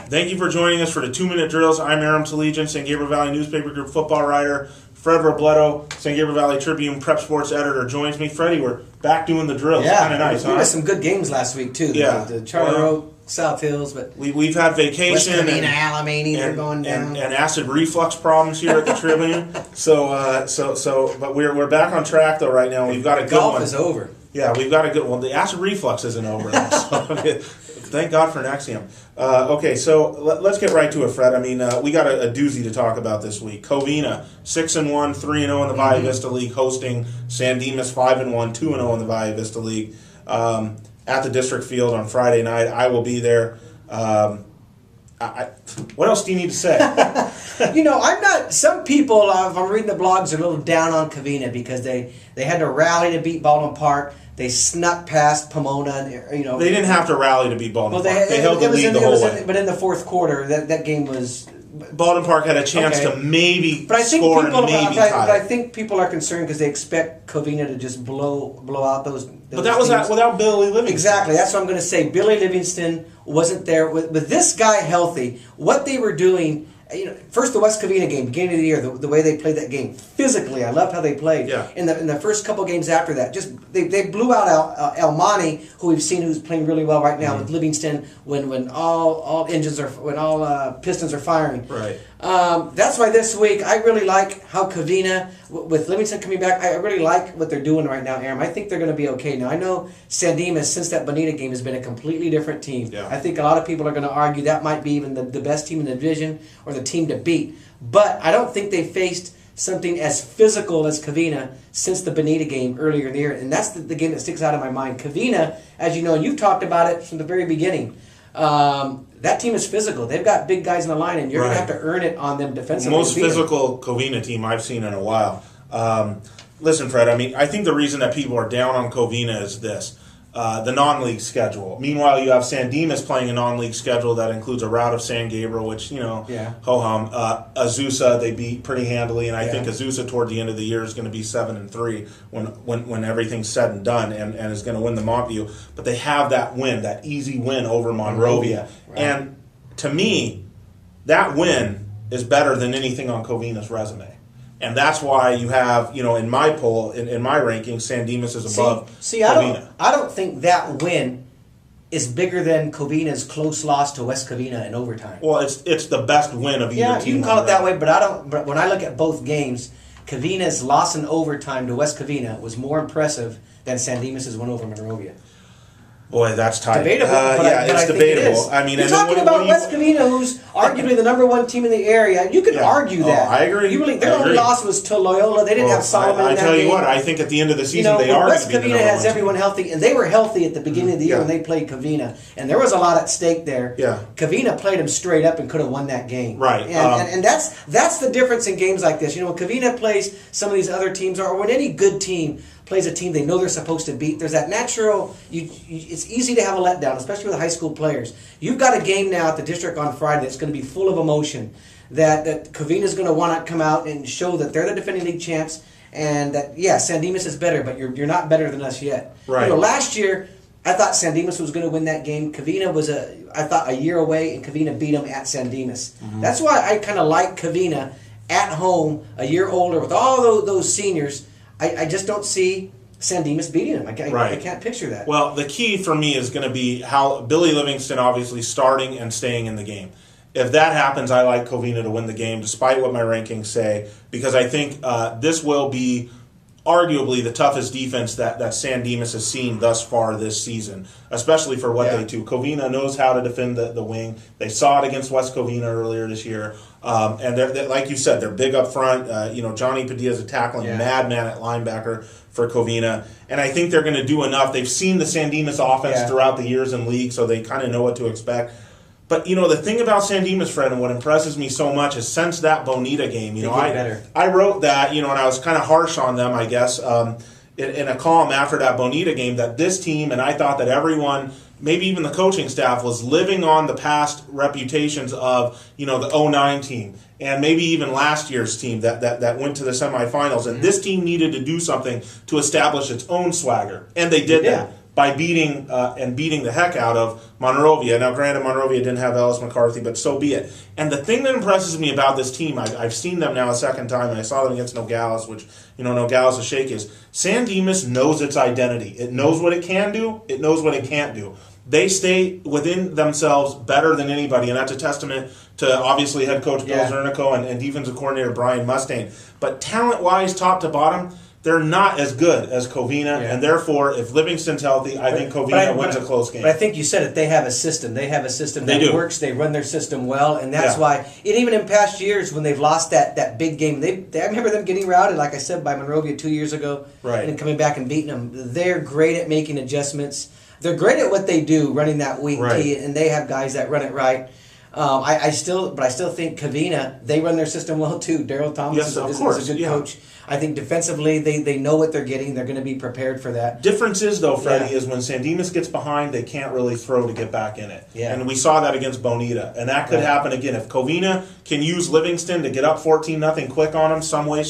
Thank you for joining us for the 2-minute drills. I'm Aram Talegian, San Gabriel Valley Newspaper Group football writer. Fred Robledo, San Gabriel Valley Tribune prep sports editor, joins me. Freddie, we're back doing the drills. Yeah, Kind of nice, we had some good games last week too. The Charter Oak, South Hills, but we've had vacation West Covina, Alamany, they're going down, and acid reflux problems here at the Tribune. But we're back on track though right now. We've got a good golf one. is over. Yeah, we've got a good one. The acid reflux isn't over though, so thank God for Nexium. Okay, so let's get right to it, Fred. I mean, we got a doozy to talk about this week. Covina, 6-1, 3-0 in the Valle Vista League, hosting San Dimas, 5-1, 2-0 in the Valle Vista League at the District Field on Friday night. I will be there. What else do you need to say? I'm not. Some people, if I'm reading the blogs, are a little down on Covina because they had to rally to beat Baldwin Park. They snuck past Pomona, and they didn't have to rally to beat Baldwin Park. They held the lead the whole way. But in the fourth quarter, that game was. Baldwin Park had a chance to maybe score and maybe tie. But I think people are concerned because they expect Covina to just blow out those. But that was without Billy Livingston. Exactly. That's what I'm going to say. Billy Livingston wasn't there with this guy healthy. What they were doing. First the West Covina game, beginning of the year, the way they played that game physically, I loved how they played. Yeah. In the first couple games after that, just they blew out El Mani, who we've seen who's playing really well right now with Livingston. When all pistons are firing. Right. That's why this week I really like how Covina with Livingston coming back. I really like what they're doing right now, Aaron. I think they're going to be okay. Now I know San Dimas since that Bonita game has been a completely different team. Yeah. I think a lot of people are going to argue that might be even the best team in the division or the team to beat. But I don't think they faced something as physical as Covina since the Bonita game earlier in the year. And that's the game that sticks out in my mind. Covina, as you know, and you've talked about it from the very beginning, that team is physical. They've got big guys in the line, and you're going to have to earn it on them defensively. Most physical Covina team I've seen in a while. Listen, Fred, I think the reason that people are down on Covina is this. The non-league schedule. Meanwhile, you have San Dimas playing a non-league schedule that includes a route of San Gabriel, which, ho-hum. Azusa, they beat pretty handily, and I think Azusa toward the end of the year is going to be 7-3 when everything's said and done and is going to win the Montview. But they have that win, that easy win over Monrovia. Right. And to me, that win is better than anything on Covina's resume. And that's why you have, in my poll, in my rankings, San Dimas is above Covina. I don't think that win is bigger than Covina's close loss to West Covina in overtime. Well, it's the best win of either team. Yeah, you can call it that way, but I don't. But when I look at both games, Covina's loss in overtime to West Covina was more impressive than San Dimas' win over Monrovia. Boy, that's tight. Debatable. It's debatable. You're talking about West Covina, who's arguably the number one team in the area. You could argue that. I agree. Their only loss was to Loyola. They didn't have Solomon in that game. I tell you what, I think at the end of the season they are going to be the number one. West Covina has everyone healthy, and they were healthy at the beginning of the year when they played Covina. And there was a lot at stake there. Yeah. Covina played them straight up and could have won that game. Right. And that's the difference in games like this. When Covina plays some of these other teams, or when any good team plays a team they know they're supposed to beat, there's that natural, it's easy to have a letdown, especially with high school players. You've got a game now at the district on Friday that's going to be full of emotion, that Covina's going to want to come out and show that they're the defending league champs, and that, San Dimas is better, but you're not better than us yet. Right. Last year, I thought San Dimas was going to win that game. Covina was, I thought, a year away, and Covina beat them at San Dimas. Mm-hmm. That's why I kind of like Covina at home, a year older, with all those seniors. I just don't see San Dimas beating them. I can't picture that. Well, the key for me is going to be how Billy Livingston obviously starting and staying in the game. If that happens, I like Covina to win the game, despite what my rankings say, because I think this will be arguably the toughest defense that San Dimas has seen thus far this season, especially for what they do. Covina knows how to defend the wing. They saw it against West Covina earlier this year. And they're, like you said, they're big up front. Johnny Padilla's a tackling madman at linebacker for Covina. And I think they're going to do enough. They've seen the San Dimas offense throughout the years in league, so they kind of know what to expect. But, the thing about San Dimas, Fred, and what impresses me so much is since that Bonita game, I wrote that, and I was kind of harsh on them, I guess, in a column after that Bonita game, that this team, and I thought that everyone, maybe even the coaching staff, was living on the past reputations of, the 09 team, and maybe even last year's team that went to the semifinals. And this team needed to do something to establish its own swagger, and they did that. by beating the heck out of Monrovia. Now, granted, Monrovia didn't have Ellis McCarthy, but so be it. And the thing that impresses me about this team, I've seen them now a second time, and I saw them against Nogales, which, Nogales' shake is, San Dimas knows its identity. It knows what it can do. It knows what it can't do. They stay within themselves better than anybody, and that's a testament to, obviously, head coach Bill Zernico and defensive coordinator Brian Mustaine. But talent-wise, top to bottom, they're not as good as Covina, and therefore, if Livingston's healthy, I think Covina wins a close game. But I think you said it. They have a system. They have a system that works. They run their system well, and that's why. And even in past years, when they've lost that big game, I remember them getting routed, like I said, by Monrovia 2 years ago, and coming back and beating them. They're great at making adjustments. They're great at what they do, running that wing tee, and they have guys that run it right. I still think Covina, they run their system well too. Daryl Thomas is a good coach. I think defensively they know what they're getting. They're going to be prepared for that. Difference is, though, Freddie, is when San Dimas gets behind, they can't really throw to get back in it. Yeah. And we saw that against Bonita. And that could happen again. If Covina can use Livingston to get up 14-0 quick on them some way,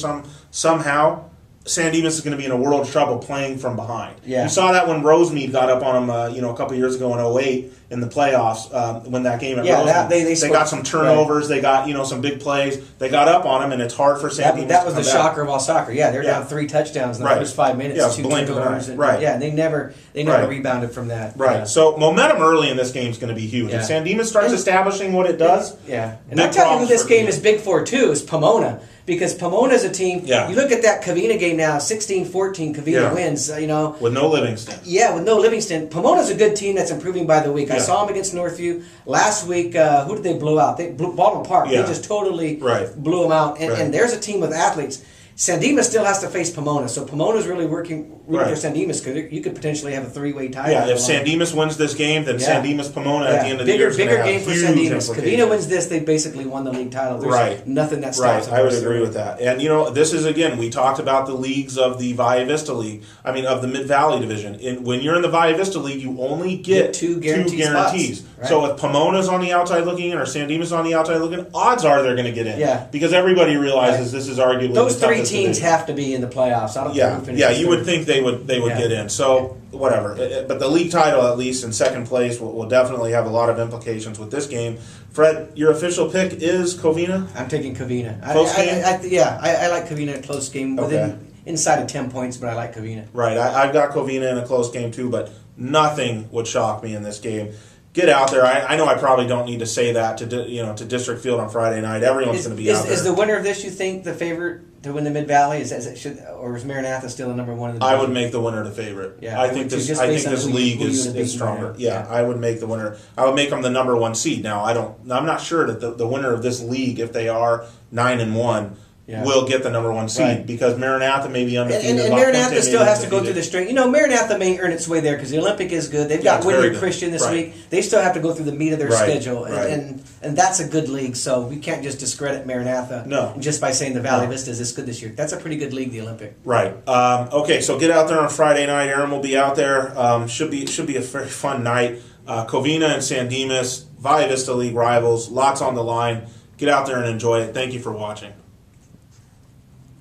somehow, San Dimas is going to be in a world of trouble playing from behind. Yeah. You saw that when Rosemead got up on them, a couple years ago in 2008 in the playoffs when that game at Rosemead. They got some turnovers. They got some big plays. They got up on them, and it's hard for San Dimas. That was the shocker of all soccer. Yeah, they're down 3 touchdowns in the first 5 minutes. 2 turnovers. And they never rebounded from that. Right. So momentum early in this game is going to be huge. If San Dimas starts establishing what it does, and I'm telling you, who this game is big for too is Pomona. Because Pomona's a team, you look at that Covina game now, 16-14, Covina wins, With no Livingston. Yeah, with no Livingston. Pomona's a good team that's improving by the week. I saw them against Northview. Last week, who did they blow out? They blew Baldwin Park. They just totally blew them out. And there's a team with athletes. San Dimas still has to face Pomona, so Pomona's really working for San Dimas because you could potentially have a 3-way tie. Yeah, if San Dimas wins this game, then San Dimas Pomona at the end of the year is bigger game for San Dimas. Covina wins this, they basically won the league title. There's nothing that stops them. I would agree with that. And this is again, we talked about the leagues of the Valle Vista League. I mean, of the Mid Valley Division. When you're in the Valle Vista League, you only get two guarantees. Spots. So if Pomona's on the outside looking in, or San Dimas on the outside looking, odds are they're going to get in. Yeah, because everybody realizes this is arguably those three teams have to be in the playoffs. I don't think you would think they would get in. So whatever, but the league title, at least in second place, will definitely have a lot of implications with this game. Fred, your official pick is Covina? I'm taking Covina. Close game? I like Covina in a close game inside of 10 points, but I like Covina. Right, I've got Covina in a close game too, but nothing would shock me in this game. Get out there. I know I probably don't need to say that to District Field on Friday night. Everyone's going to be out there. Is the winner of this, you think, the favorite to win the Mid Valley? Or is Maranatha still the number one in the division? I would make the winner the favorite. Yeah, I think this league is stronger. Yeah, I would make the winner. I would make them the number 1 seed. Now I'm not sure that the winner of this league, if they are 9-1. Will get the number 1 seed because Maranatha may be undefeated. And Maranatha still has to go through the string. Maranatha may earn its way there because the Olympic is good. They've got Whittier Christian this week. They still have to go through the meat of their schedule. And that's a good league, so we can't just discredit Maranatha just by saying the Valley Vista is this good this year. That's a pretty good league, the Olympic. Right. Okay, so get out there on Friday night. Aaron will be out there. Should be a very fun night. Covina and San Dimas, Valle Vista League rivals. Lots on the line. Get out there and enjoy it. Thank you for watching.